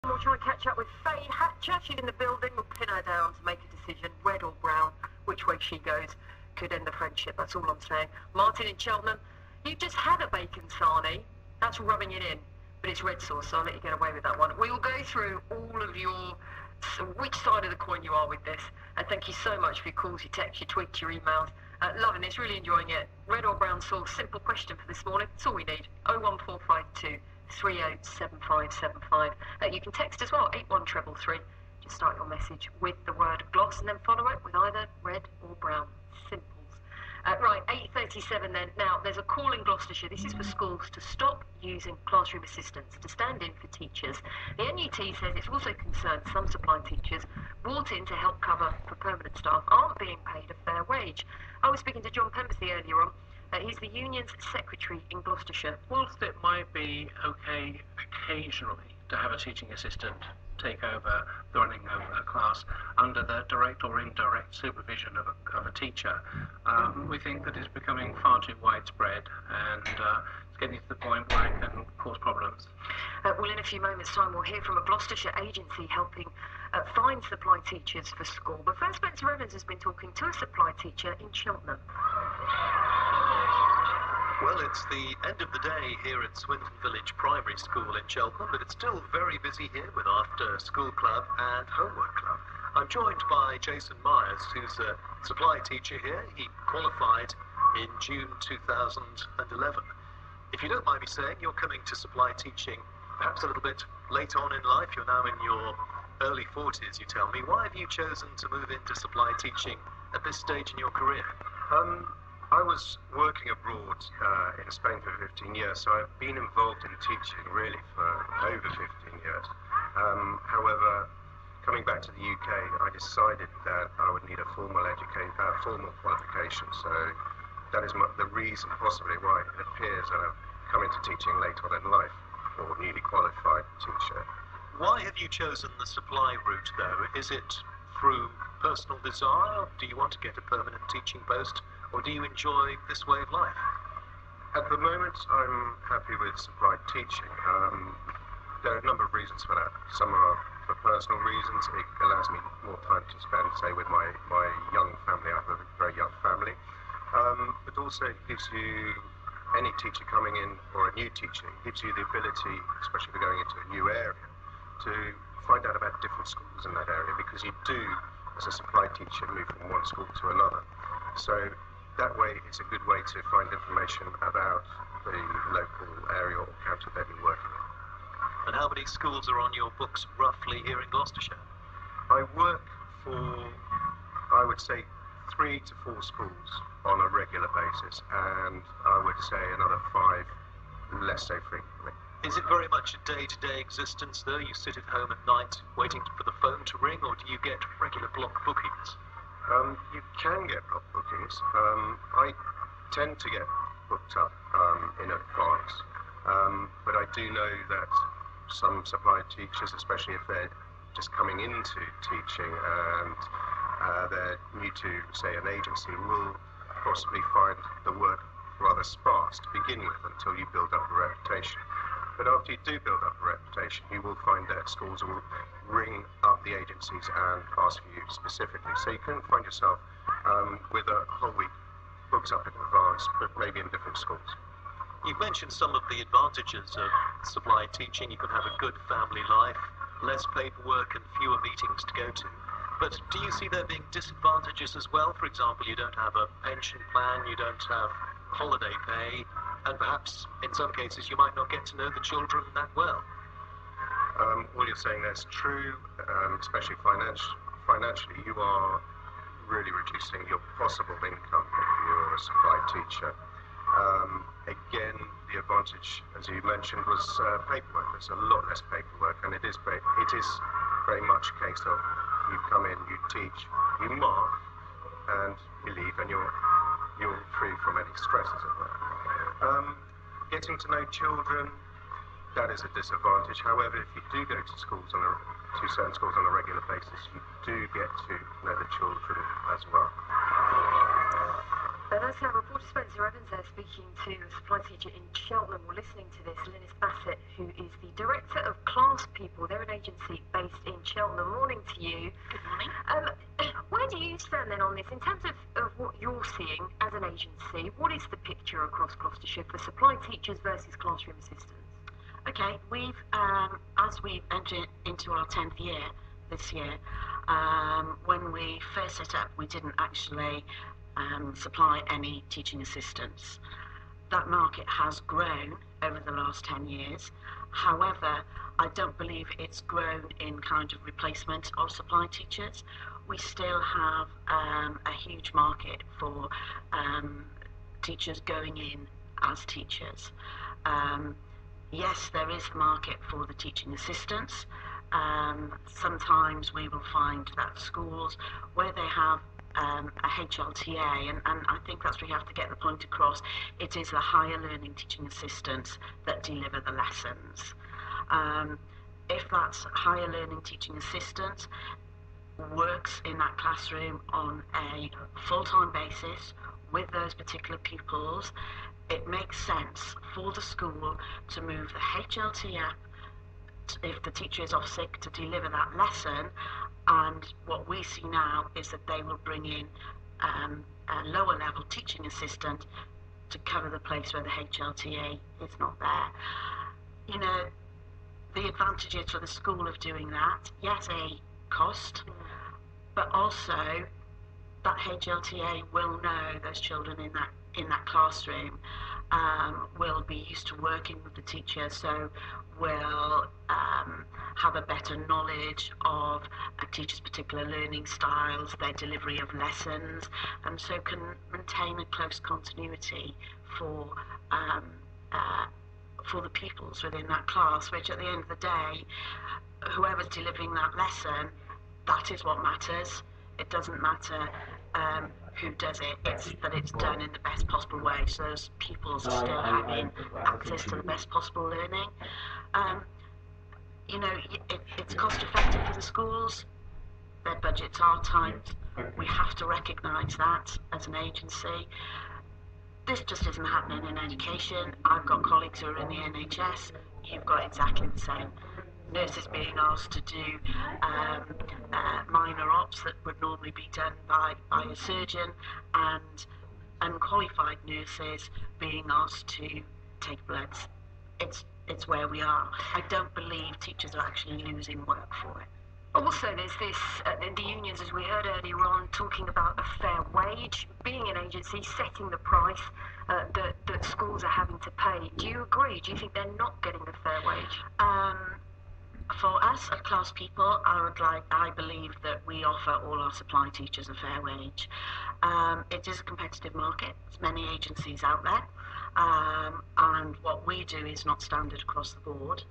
We'll try and catch up with Faye Hatcher. She's in the building. We'll pin her down to make a decision, red or brown. Which way she goes could end the friendship. That's all I'm saying. Martin in Cheltenham, you've just had a bacon sarnie. That's rubbing it in, but it's red sauce, so I'll let you get away with that one. We will go through all of your, which side of the coin you are with this. And thank you so much for your calls, your texts, your tweets, your emails. Loving this, really enjoying it. Red or brown sauce, simple question for this morning. That's all we need. 01452 387575. You can text as well, 81333. Just start your message with the word gloss and then follow it with either red or brown. Simples. Right, 8:37 then. Now, there's a call in Gloucestershire. This is for schools to stop using classroom assistants to stand in for teachers. The NUT says it's also concerned some supply teachers brought in to help cover for permanent staff aren't being paid a fair wage. I was speaking to John Pemberthy earlier on. He's the union's secretary in Gloucestershire. Whilst it might be okay occasionally to have a teaching assistant take over the running of a class under the direct or indirect supervision of a teacher, we think that it's becoming far too widespread, and it's getting to the point where it can cause problems. Well, in a few moments' time, we'll hear from a Gloucestershire agency helping find supply teachers for school. But first, Spencer Evans has been talking to a supply teacher in Cheltenham. Well, it's the end of the day here at Swinton Village Primary School in Cheltenham, but it's still very busy here with after-school club and homework club. I'm joined by Jason Myers, who's a supply teacher here. He qualified in June 2011. If you don't mind me saying, you're coming to supply teaching perhaps a little bit late on in life. You're now in your early 40s, you tell me. Why have you chosen to move into supply teaching at this stage in your career? I was working abroad in Spain for 15 years, so I've been involved in teaching really for over 15 years. However, coming back to the UK, I decided that I would need a formal qualification, so that is the reason possibly why it appears that I've come into teaching late on in life, or newly qualified teacher. Why have you chosen the supply route, though? Is it through personal desire? Do you want to get a permanent teaching post? Or do you enjoy this way of life? At the moment, I'm happy with supply teaching. There are a number of reasons for that. Some are for personal reasons. It allows me more time to spend, say, with my young family. I have a very young family. But also it gives you, any teacher coming in, or a new teacher, it gives you the ability, especially if you're going into a new area, to find out about different schools in that area, because you do, as a supply teacher, move from one school to another. So that way, it's a good way to find information about the local area or county that you're working in. And how many schools are on your books roughly here in Gloucestershire? I work for, I would say, 3 to 4 schools on a regular basis, and I would say another 5 less so frequently. Is it very much a day-to-day existence, though? You sit at home at night waiting for the phone to ring, or do you get regular block bookings? You can get block bookings. I tend to get booked up in advance, but I do know that some supply teachers, especially if they're just coming into teaching and they're new to, say, an agency, will possibly find the work rather sparse to begin with until you build up a reputation. But after you do build up a reputation, you will find that schools will ring up the agencies and ask for you specifically. So you can find yourself with a whole week booked up in advance, but maybe in different schools. You've mentioned some of the advantages of supply teaching. You can have a good family life, less paperwork and fewer meetings to go to. But do you see there being disadvantages as well? For example, you don't have a pension plan, you don't have holiday pay, and perhaps in some cases you might not get to know the children that well. All you're saying that's true, especially financially. You are really reducing your possible income if you're a supply teacher. Again, the advantage, as you mentioned, was paperwork. There's a lot less paperwork, and it is very much a case of you come in, you teach, you mark, and you leave, and you're free from any stresses of that. Getting to know children, that is a disadvantage. However, if you do go to certain schools on a regular basis, you do get to know the children as well. That's our reporter Spencer Evans there speaking to a supply teacher in Cheltenham. We're listening to this, Lynis Basset, who is the director of Classpeople. They're an agency based in Cheltenham. Morning to you. Good morning. Where do you stand then on this? In terms of what you're seeing as an agency, what is the picture across Gloucestershire for supply teachers versus classroom assistants? Okay, we've, as we've entered into our 10th year this year, when we first set up, we didn't actually supply any teaching assistants. That market has grown over the last 10 years. However, I don't believe it's grown in kind of replacement of supply teachers. We still have a huge market for teachers going in as teachers. Yes, there is the market for the teaching assistants. Sometimes we will find that schools where they have a HLTA, and I think that's where you have to get the point across, it is the higher learning teaching assistants that deliver the lessons. If that's higher learning teaching assistant works in that classroom on a full-time basis with those particular pupils, it makes sense for the school to move the HLT up if the teacher is off sick to deliver that lesson. And what we see now is that they will bring in a lower level teaching assistant to cover the place where the HLTA is not there. You know, the advantages for the school of doing that, yes, a cost, but also that HLTA will know those children in that classroom, will be used to working with the teacher, so will have a better knowledge of a teacher's particular learning styles, their delivery of lessons, and so can maintain a close continuity for the pupils within that class, which at the end of the day, whoever's delivering that lesson, that is what matters. It doesn't matter who does it, it's that it's done in the best possible way, so those pupils are still having access to the best possible learning. You know, it's cost effective for the schools, their budgets are tight, we have to recognise that as an agency. This just isn't happening in education. I've got colleagues who are in the NHS, you've got exactly the same. Nurses being asked to do minor ops that would normally be done by a surgeon, and unqualified nurses being asked to take bloods. It's where we are. I don't believe teachers are actually losing work for it. Also, there's this, the unions, as we heard earlier on, talking about a fair wage, being an agency, setting the price that schools are having to pay. Do you agree? Do you think they're not getting a fair wage? For us at Classpeople, I believe that we offer all our supply teachers a fair wage. It is a competitive market. There's many agencies out there. And what we do is not standard across the board.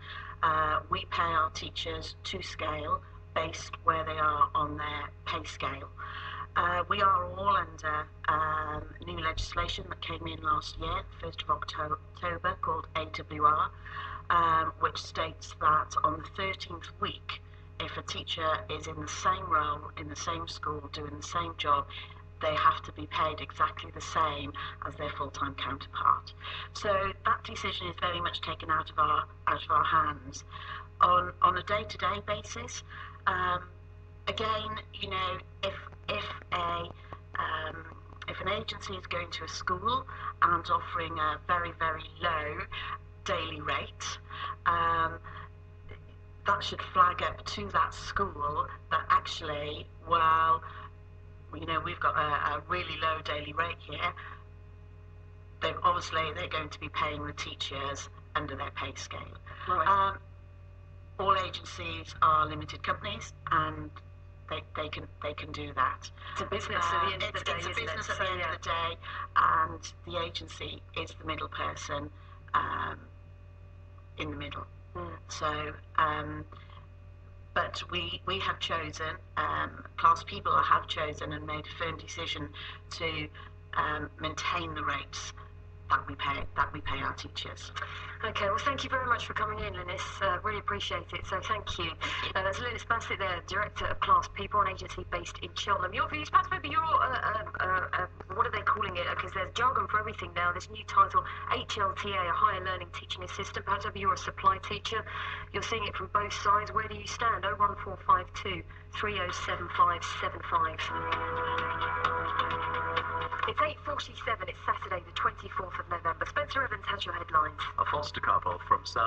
We pay our teachers to scale based where they are on their pay scale. We are all under new legislation that came in last year, 1st of October, called AWR, which states that on the 13th week, if a teacher is in the same role, in the same school, doing the same job, they have to be paid exactly the same as their full-time counterpart. So that decision is very much taken out of our hands. On a day-to-day basis, again, you know, if an agency is going to a school and offering a very, very low daily rate, that should flag up to that school that actually, well, you know, we've got a really low daily rate here. They're going to be paying the teachers under their pay scale. Right. All agencies are limited companies, and they can do that. It's a business at the end of the day. It's a business at the end of the day, and the agency is the middle person in the middle. So, but we have chosen, Classpeople have chosen and made a firm decision to maintain the rates that we pay our teachers. Okay, well, thank you very much for coming in, Lynis. Really appreciate it. So thank you. That's Lynis Basset there, Director of Classpeople, an agency based in Cheltenham. Your views, perhaps maybe you're, what are they calling it? Because there's jargon for everything now. This new title, HLTA, a Higher Learning Teaching Assistant. Perhaps maybe you're a supply teacher. You're seeing it from both sides. Where do you stand? 01452 307575. It's 8:47. It's Saturday, the 24th of November. Spencer Evans has your headlines. A foster couple from South